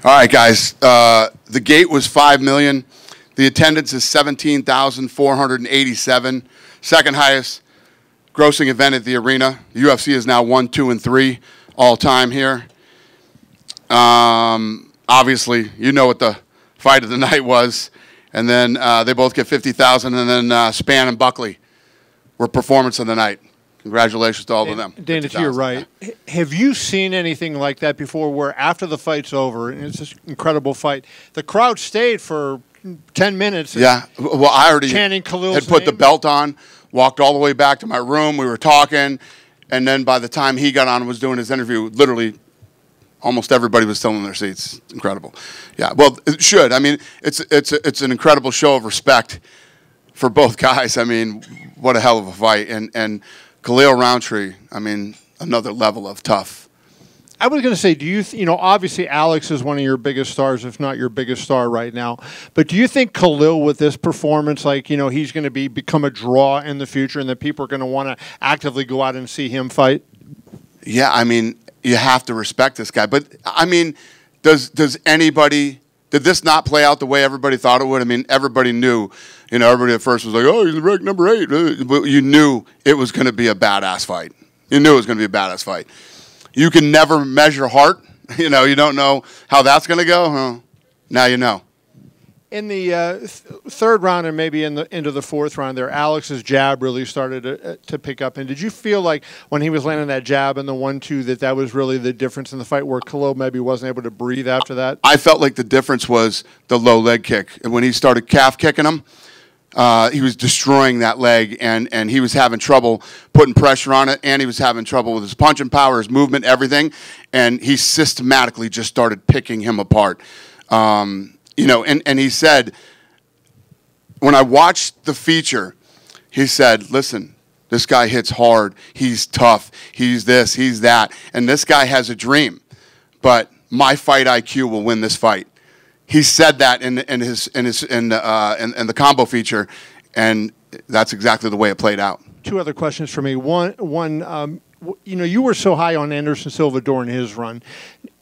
All right, guys. The gate was 5 million. The attendance is 17,487. Second highest grossing event at the arena. The UFC is now 1, 2, and 3 all time here. Obviously, you know what the fight of the night was. And then they both get 50,000. And then Spann and Buckley were performance of the night. Congratulations to all of them. Dana, to your right, have you seen anything like that before where after the fight's over, and it's this incredible fight, the crowd stayed for 10 minutes? Yeah. Well, I already chanting Khalil's had put the name? belt on, walked all the way back to my room. We were talking. And then by the time he got on and was doing his interview, literally almost everybody was still in their seats. It's incredible. Yeah, well, it should. I mean, it's an incredible show of respect for both guys. I mean, what a hell of a fight. And Khalil Rountree, I mean, another level of tough. I was going to say, do you, obviously Alex is one of your biggest stars, if not your biggest star right now. But do you think Khalil, with this performance, like, he's going to become a draw in the future and that people are going to want to actively go out and see him fight? Yeah, I mean, you have to respect this guy. But, I mean, does anybody, did this not play out the way everybody thought it would? I mean, everybody knew, everybody at first was like, oh, he's ranked number 8. But you knew it was going to be a badass fight. You knew it was going to be a badass fight. You can never measure heart. You don't know how that's going to go. Well, now you know. In the third round and maybe into the fourth round there, Alex's jab really started to pick up. And did you feel like when he was landing that jab and the 1-2 that was really the difference in the fight where Khalil maybe wasn't able to breathe after that? I felt like the difference was the low leg kick. And when he started calf kicking him, he was destroying that leg, and he was having trouble putting pressure on it, and he was having trouble with his punching power, his movement, everything. And he systematically just started picking him apart. And he said, when I watched the feature, he said, listen, this guy hits hard. He's tough. He's this, he's that. And this guy has a dream. But my fight IQ will win this fight. He said that in the combo feature, and that's exactly the way it played out. Two other questions for me. One, you were so high on Anderson Silva during his run.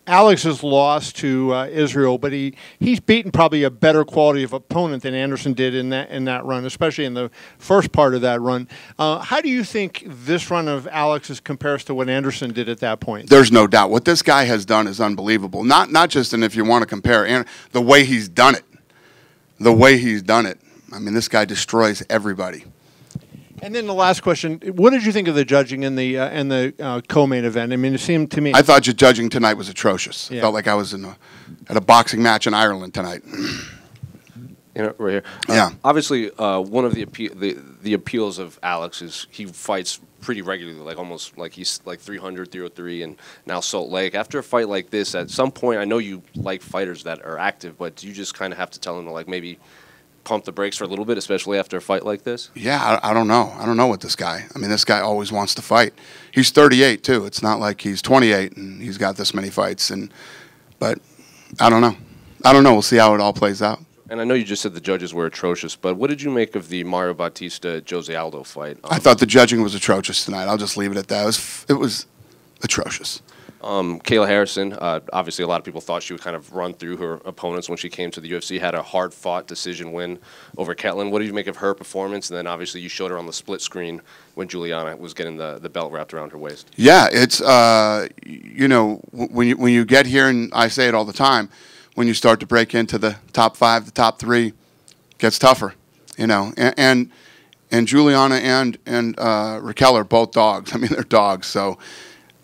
Alex has lost to Israel, but he's beaten probably a better quality of opponent than Anderson did in that run, especially in the first part of that run. How do you think this run of Alex's compares to what Anderson did at that point? There's no doubt. What this guy has done is unbelievable. Not just in, if you want to compare, and the way he's done it. The way he's done it. I mean, this guy destroys everybody. And then the last question: what did you think of the judging in the co-main event? I mean, it seemed to me. I thought your judging tonight was atrocious. Yeah. Felt like I was at a boxing match in Ireland tonight. Right here. Yeah. Obviously, one of the appeals of Alex is he fights pretty regularly, like almost like he's like 300, 303, and now Salt Lake. After a fight like this, at some point, I know you like fighters that are active, but you just kind of have to tell him to maybe pump the brakes for a little bit, especially after a fight like this? Yeah, I don't know. I don't know what this guy. I mean, this guy always wants to fight. He's 38 too. It's not like he's 28 and he's got this many fights. But I don't know. We'll see how it all plays out. And I know you just said the judges were atrocious, but what did you make of the Mario Bautista-Jose Aldo fight? I thought the judging was atrocious tonight. I'll just leave it at that. It was atrocious. Kayla Harrison, obviously a lot of people thought she would kind of run through her opponents when she came to the UFC, had a hard-fought decision win over Ketlin. What did you make of her performance? And then obviously you showed her on the split screen when Juliana was getting the belt wrapped around her waist. Yeah, it's, when you get here, and I say it all the time, when you start to break into the top 5, the top 3, it gets tougher, And Juliana and Raquel are both dogs. I mean, they're dogs, so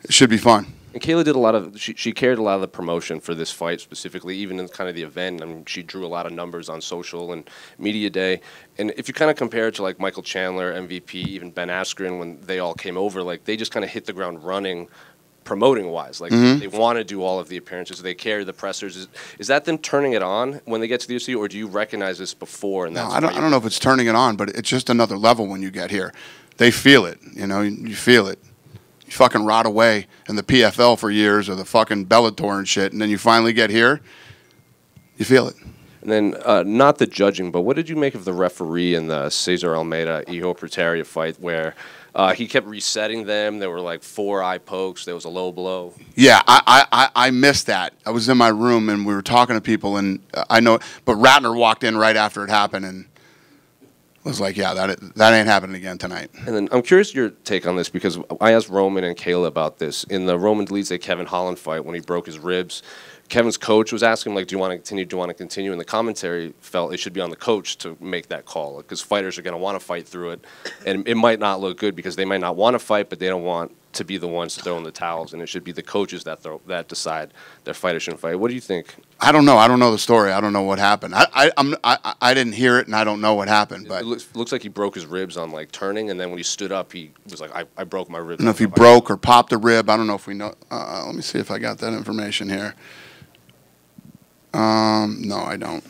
it should be fun. And Kayla did a lot of, she carried a lot of the promotion for this fight specifically, even in kind of the event. I mean, she drew a lot of numbers on social and media day. And if you kind of compare it to like Michael Chandler, MVP, even Ben Askren, when they all came over, they just kind of hit the ground running promoting-wise. They want to do all of the appearances. They carry the pressers. Is that them turning it on when they get to the UFC, or do you recognize this before? And no, I don't know if it's turning it on, but it's just another level when you get here. They feel it, you feel it. You fucking rot away in the PFL for years or the fucking Bellator and shit, and then you finally get here, you feel it. And then, not the judging, but what did you make of the referee in the Cesar Almeida-Iho Preteria fight where he kept resetting them? There were like 4 eye pokes. There was a low blow. Yeah, I missed that. I was in my room, and we were talking to people, and I know, but Ratner walked in right after it happened and was like, yeah, that ain't happening again tonight. And then I'm curious your take on this, because I asked Roman and Kayla about this. In the Roman Dolidze Kevin Holland fight, when he broke his ribs, Kevin's coach was asking him, like, do you want to continue? Do you want to continue? And the commentary felt it should be on the coach to make that call, because fighters are going to want to fight through it. And it might not look good because they might not want to fight, but they don't want to be the ones to throw in the towels. And it should be the coaches that decide their fighter shouldn't fight. What do you think? I don't know. I don't know the story. I don't know what happened. I didn't hear it, and I don't know what happened. But it looks like he broke his ribs on, like, turning, and then when he stood up, he was like, I broke my ribs. I don't know if he broke or popped a rib. I don't know if we know. Let me see if I got that information here. No, I don't.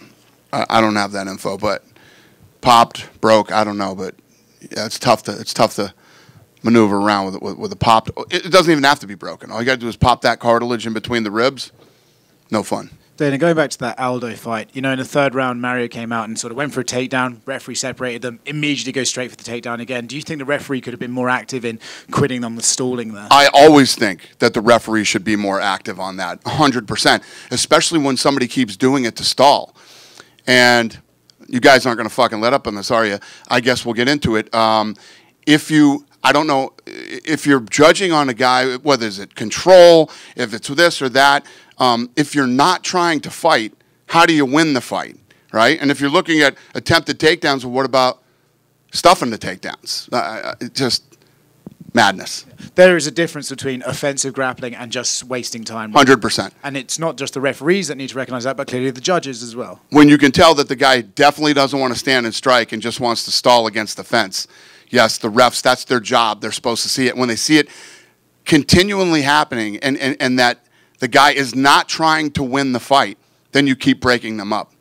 I don't have that info, but popped, broke, I don't know, but yeah, it's tough to maneuver around with a popped. It doesn't even have to be broken. All you got to do is pop that cartilage in between the ribs. No fun. Dana, going back to that Aldo fight, you know, in the 3rd round, Mario came out and sort of went for a takedown. Referee separated them, immediately goes straight for the takedown again. Do you think the referee could have been more active in quitting on the stalling there? I always think that the referee should be more active on that, 100%, especially when somebody keeps doing it to stall. And you guys aren't going to fucking let up on this, are you? I guess we'll get into it. I don't know, if you're judging on a guy, whether it's control, if it's this or that, if you're not trying to fight, how do you win the fight, right? And if you're looking at attempted takedowns, well, what about stuffing the takedowns? Just madness. There is a difference between offensive grappling and just wasting time. 100%. And it's not just the referees that need to recognize that, but clearly the judges as well. When you can tell that the guy definitely doesn't want to stand and strike and just wants to stall against the fence. Yes, the refs, that's their job. They're supposed to see it. When they see it continually happening and that the guy is not trying to win the fight, then you keep breaking them up.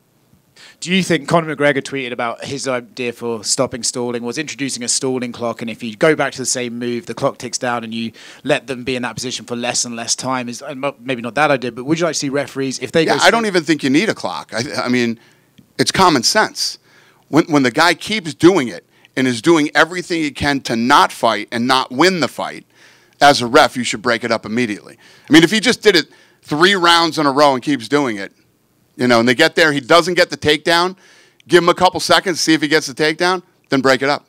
Do you think Conor McGregor tweeted about his idea for stopping stalling was introducing a stalling clock, and if you go back to the same move, the clock ticks down and you let them be in that position for less and less time? Is maybe not that idea, but would you like to see referees, if they go... I don't even think you need a clock. I mean, it's common sense. When the guy keeps doing it and is doing everything he can to not fight and not win the fight, as a ref, you should break it up immediately. I mean, if he just did it 3 rounds in a row and keeps doing it, you know, and they get there, he doesn't get the takedown, give him a couple seconds, see if he gets the takedown, then break it up.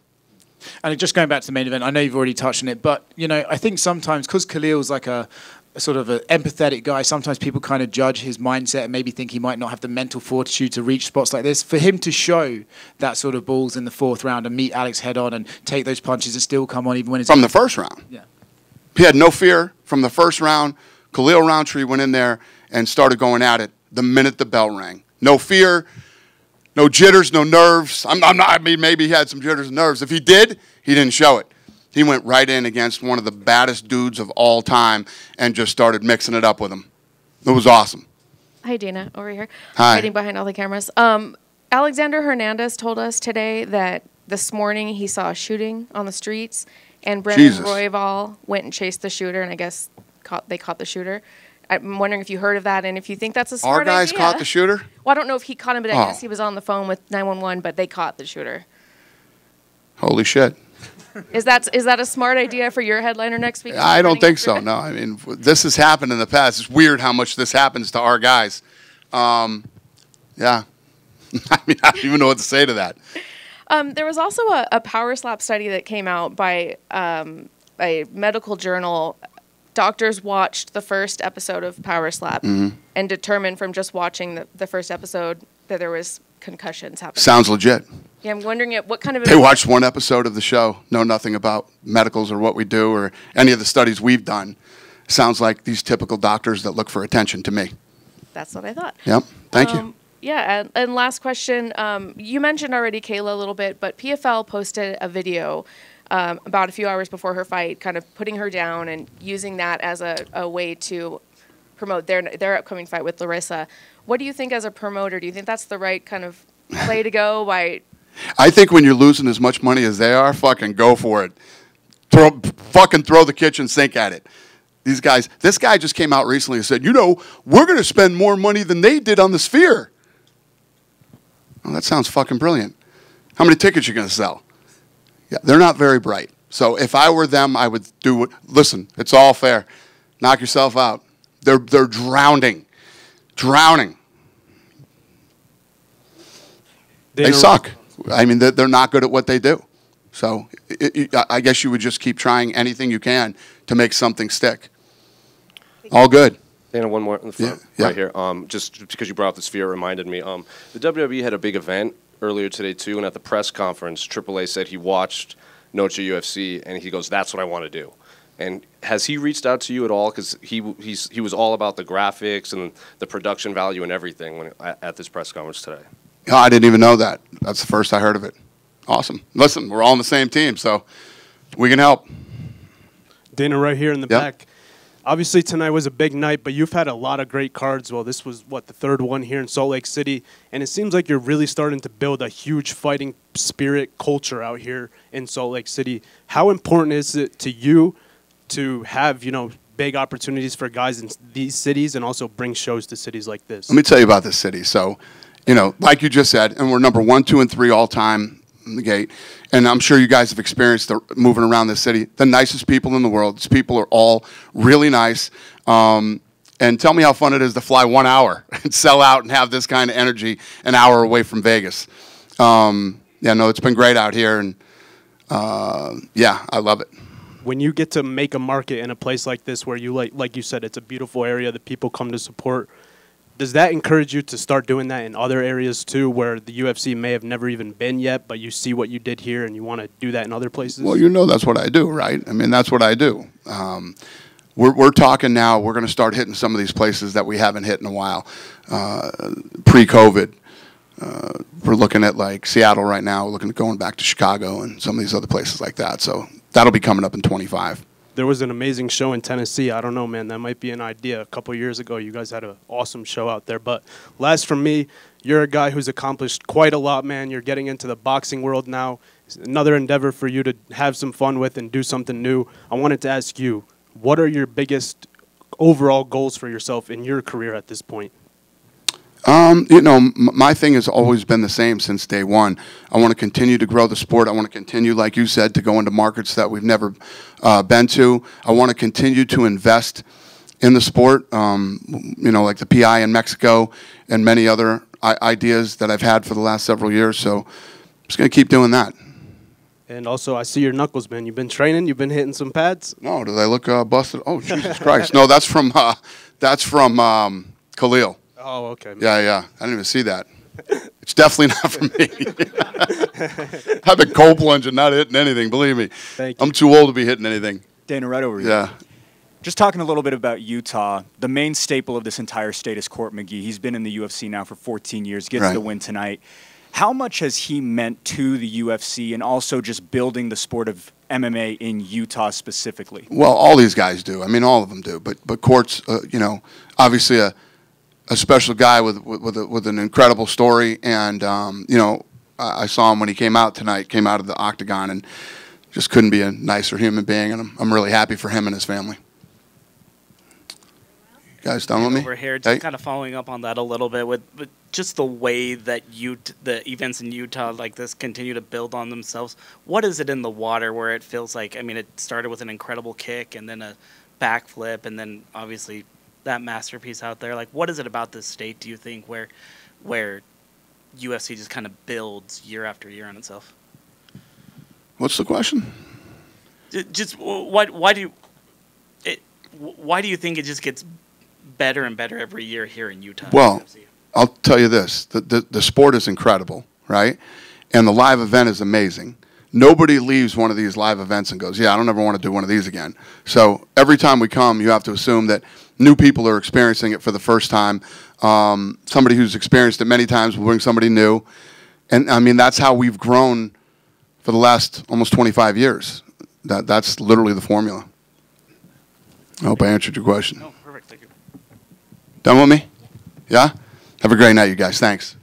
And just going back to the main event, I know you've already touched on it, but, you know, I think sometimes, because Khalil's like a sort of an empathetic guy, sometimes people kind of judge his mindset and maybe think he might not have the mental fortitude to reach spots like this. For him to show that sort of balls in the 4th round and meet Alex head on and take those punches and still come on even when it's... From the first round. Yeah. He had no fear from the first round. Khalil Rountree went in there and started going at it the minute the bell rang. No fear, no jitters, no nerves. I mean, maybe he had some jitters and nerves. If he did, he didn't show it. He went right in against one of the baddest dudes of all time and just started mixing it up with him. It was awesome. Hi, Dana, over here. Hi. Hiding behind all the cameras. Alexander Hernandez told us today that this morning he saw a shooting on the streets, and Brendan Royval went and chased the shooter, and I guess they caught the shooter. I'm wondering if you heard of that and if you think that's a smart idea. Our guys caught the shooter? Well, I don't know if he caught him, but I guess he was on the phone with 911, but they caught the shooter. Holy shit. Is that a smart idea for your headliner next week? I don't think so, no. I mean, this has happened in the past. It's weird how much this happens to our guys. Yeah. I mean, I don't even know what to say to that. There was also a power slap study that came out by a medical journal. Doctors watched the first episode of Power Slap and determined from just watching the first episode that there was concussions happening. Sounds legit. Yeah, I'm wondering what kind of... They watched one episode of the show, know nothing about medicals or what we do or any of the studies we've done. Sounds like these typical doctors that look for attention to me. That's what I thought. Yep, thank you. Yeah, and last question. You mentioned already Kayla a little bit, but PFL posted a video about a few hours before her fight, kind of putting her down and using that as a way to promote their upcoming fight with Larissa. What do you think as a promoter? Do you think that's the right kind of play to go? I think when you're losing as much money as they are, fucking go for it. Fucking throw the kitchen sink at it. These guys, this guy just came out recently and said, you know, we're going to spend more money than they did on the Sphere. Oh, that sounds fucking brilliant. How many tickets you going to sell? Yeah, they're not very bright. So if I were them, I would do what, listen, it's all fair. Knock yourself out. They're drowning. Drowning. They suck. I mean, they're not good at what they do. So I guess you would just keep trying anything you can to make something stick. All good. Dana, one more in the front, yeah. right here. Just because you brought up the Sphere, it reminded me. The WWE had a big event earlier today, too, and at the press conference, AAA said he watched Noche UFC, and he goes, that's what I want to do. And has he reached out to you at all? Because he was all about the graphics and the production value and everything at this press conference today. Oh, I didn't even know that. That's the first I heard of it. Awesome. Listen, we're all on the same team, so we can help. Dana, right here in the back. Obviously, tonight was a big night, but you've had a lot of great cards. Well, this was, the third one here in Salt Lake City, and it seems like you're really starting to build a huge fighting spirit culture out here in Salt Lake City. How important is it to you to have, big opportunities for guys in these cities and also bring shows to cities like this? Let me tell you about this city. So, like you just said, and we're number 1, 2, and 3 all time in the gate. And I'm sure you guys have experienced moving around this city. The nicest people in the world. These people are all really nice. And tell me how fun it is to fly 1 hour and sell out and have this kind of energy an hour away from Vegas. It's been great out here. And, I love it. When you get to make a market in a place like this where you, like you said, it's a beautiful area that people come to support, does that encourage you to start doing that in other areas too, where the UFC may have never even been yet, but you see what you did here and you want to do that in other places? Well, that's what I do, right? I mean, that's what I do. We're talking now. We're going to start hitting some of these places that we haven't hit in a while. Pre-COVID, we're looking at like Seattle right now. We're looking at going back to Chicago and some of these other places like that. So that'll be coming up in 25. There was an amazing show in Tennessee. I don't know, man. That might be an idea. A couple years ago, you guys had an awesome show out there. But last from me, you're a guy who's accomplished quite a lot, man. You're getting into the boxing world now. It's another endeavor for you to have some fun with and do something new. I wanted to ask you, what are your biggest overall goals for yourself in your career at this point? My thing has always been the same since day one. I want to continue to grow the sport. I want to continue, like you said, to go into markets that we've never been to. I want to continue to invest in the sport, like the PI in Mexico and many other ideas that I've had for the last several years. So I'm just going to keep doing that. And also, I see your knuckles, man. You've been training. You've been hitting some pads. No, do they look busted? Oh, Jesus Christ! No, that's from Khalil. Oh, okay. Yeah. I didn't even see that. It's definitely not for me. I've been cold plunging, not hitting anything, believe me. Thank you. I'm too old to be hitting anything. Dana, right over here. Yeah. Just talking a little bit about Utah, the main staple of this entire state is Court McGee. He's been in the UFC now for 14 years, gets the win tonight. How much has he meant to the UFC and also just building the sport of MMA in Utah specifically? Well, all these guys do. I mean, all of them do. But Court's, obviously a special guy with an incredible story, and I saw him when he came out tonight, came out of the octagon, and just couldn't be a nicer human being, and I'm really happy for him and his family. You guys done with me? Over here, just kind of following up on that a little bit with just the way that the events in Utah like this continue to build on themselves. What is it in the water where it feels like? I mean, it started with an incredible kick and then a backflip, and then obviously that masterpiece out there. Like, what is it about this state, do you think, where UFC just kind of builds year after year on itself? What's the question? Just why do you think it just gets better and better every year here in Utah? Well, I'll tell you this: the sport is incredible, right? And the live event is amazing. Nobody leaves one of these live events and goes, "Yeah, I don't ever want to do one of these again." So every time we come, you have to assume that new people are experiencing it for the first time. Somebody who's experienced it many times will bring somebody new. And, I mean, that's how we've grown for the last almost 25 years. That's literally the formula. I hope I answered your question. No, perfect. Thank you. Done with me? Yeah? Have a great night, you guys. Thanks.